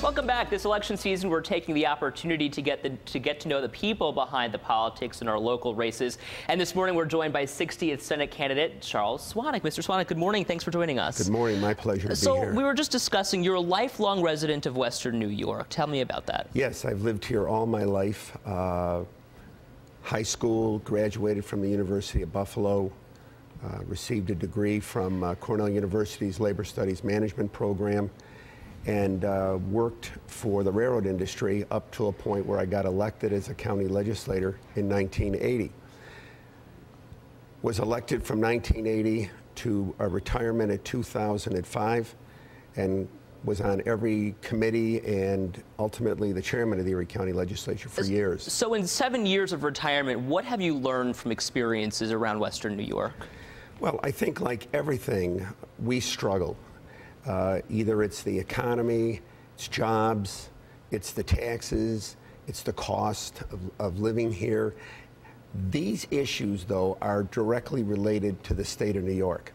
Welcome back. This election season, we're taking the opportunity to get to know the people behind the politics in our local races. And this morning, we're joined by 60th Senate candidate Charles Swanick. Mr. Swanick, good morning. Thanks for joining us. Good morning. My pleasure to be here. So we were just discussing, you're a lifelong resident of Western New York. Tell me about that. Yes, I've lived here all my life. High school, graduated from the University of Buffalo, received a degree from Cornell University's Labor Studies Management program, and worked for the railroad industry up to a point where I got elected as a county legislator in 1980. Was elected from 1980 to a retirement at 2005, and was on every committee and ultimately the chairman of the Erie County Legislature for years. So in 7 years of retirement, what have you learned from experiences around Western New York? Well, I think like everything, we struggle. Either it's the economy, it's jobs, it's the taxes, it's the cost of living here. These issues, though, are directly related to the state of New York.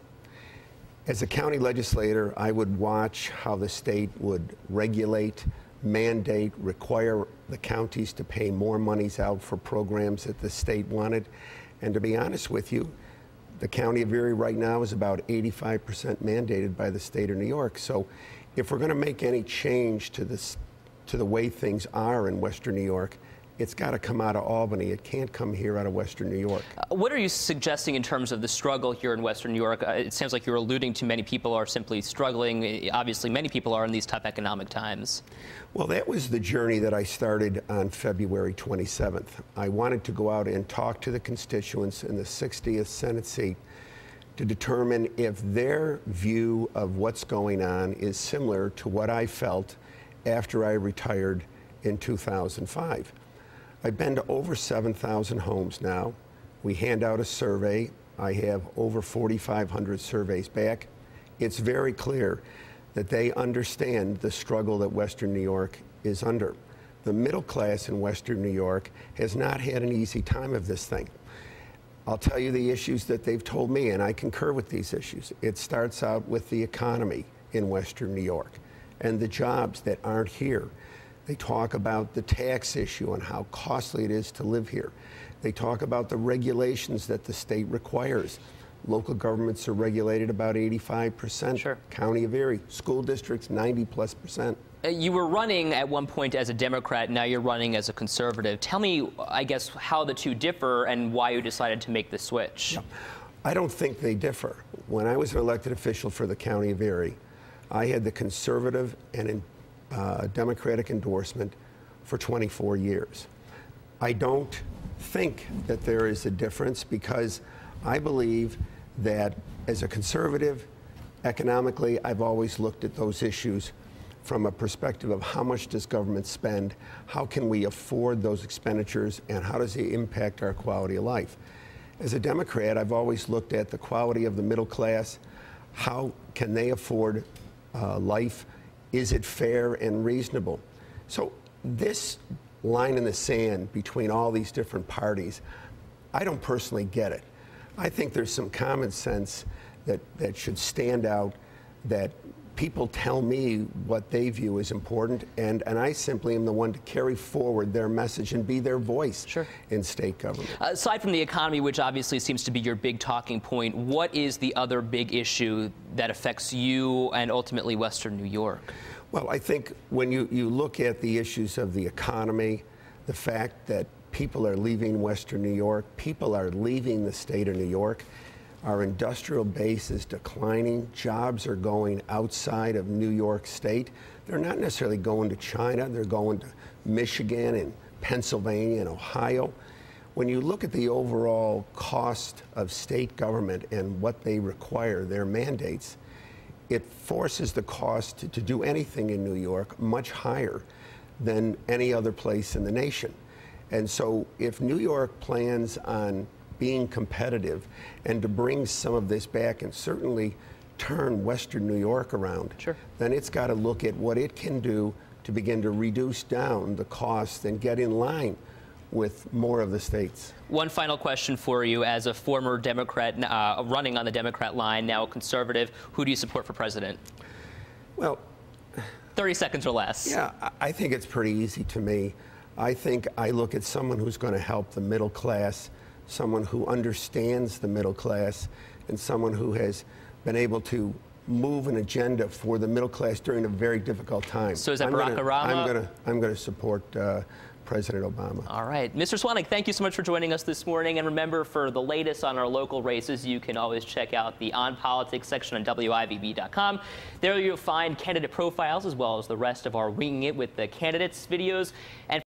As a county legislator, I would watch how the state would regulate, mandate, require the counties to pay more monies out for programs that the state wanted. And to be honest with you, the county of Erie right now is about 85% mandated by the state of New York. So if we're going to make any change to the way things are in Western New York, it's got to come out of Albany. It can't come here out of Western New York. What are you suggesting in terms of the struggle here in Western New York? It sounds like you're alluding to many people are simply struggling. Obviously, many people are in these tough economic times. Well, that was the journey that I started on February 27th. I wanted to go out and talk to the constituents in the 60th Senate seat to determine if their view of what's going on is similar to what I felt after I retired in 2005. I've been to over 7,000 homes now. We hand out a survey. I have over 4,500 surveys back. It's very clear that they understand the struggle that Western New York is under. The middle class in Western New York has not had an easy time of this thing. I'll tell you the issues that they've told me, and I concur with these issues. It starts out with the economy in Western New York and the jobs that aren't here. They talk about the tax issue and how costly it is to live here. They talk about the regulations that the state requires. Local governments are regulated about 85%. Sure. County of Erie, school districts, 90+%. You were running at one point as a Democrat, now you're running as a conservative. Tell me, I guess, how the two differ and why you decided to make the switch. Yeah. I don't think they differ. When I was an elected official for the County of Erie, I had the conservative and Democratic endorsement for 24 years. I don't think that there is a difference because I believe that as a conservative, economically, I've always looked at those issues from a perspective of how much does government spend, how can we afford those expenditures, and how does it impact our quality of life. As a Democrat, I've always looked at the quality of the middle class, how can they afford life, is it fair and reasonable? So this line in the sand between all these different parties, I don't personally get it. I think there's some common sense that should stand out, that people tell me what they view as important, and I simply am the one to carry forward their message and be their voice. Sure. In state government. Aside from the economy, which obviously seems to be your big talking point, what is the other big issue that affects you and ultimately Western New York? Well, I think when you look at the issues of the economy, the fact that people are leaving Western New York, people are leaving the state of New York, our industrial base is declining, jobs are going outside of New York State. They're not necessarily going to China, they're going to Michigan and Pennsylvania and Ohio. When you look at the overall cost of state government and what they require, their mandates, it forces the cost to do anything in New York much higher than any other place in the nation. And so if New York plans on being competitive and to bring some of this back and certainly turn Western New York around, sure, then it's got to look at what it can do to begin to reduce down the costs and get in line with more of the states. One final question for you. As a former Democrat running on the Democrat line, now a conservative, who do you support for president? Well, 30 seconds or less. Yeah, I think it's pretty easy to me. I think I look at someone who's going to help the middle class, someone who understands the middle class, and someone who has been able to move an agenda for the middle class during a very difficult time. So is that Barack Obama? I'm going to support President Obama. All right. Mr. Swanick, thank you so much for joining us this morning. And remember, for the latest on our local races, you can always check out the On Politics section on WIVB.com. There you'll find candidate profiles as well as the rest of our Winging It with the Candidates videos. And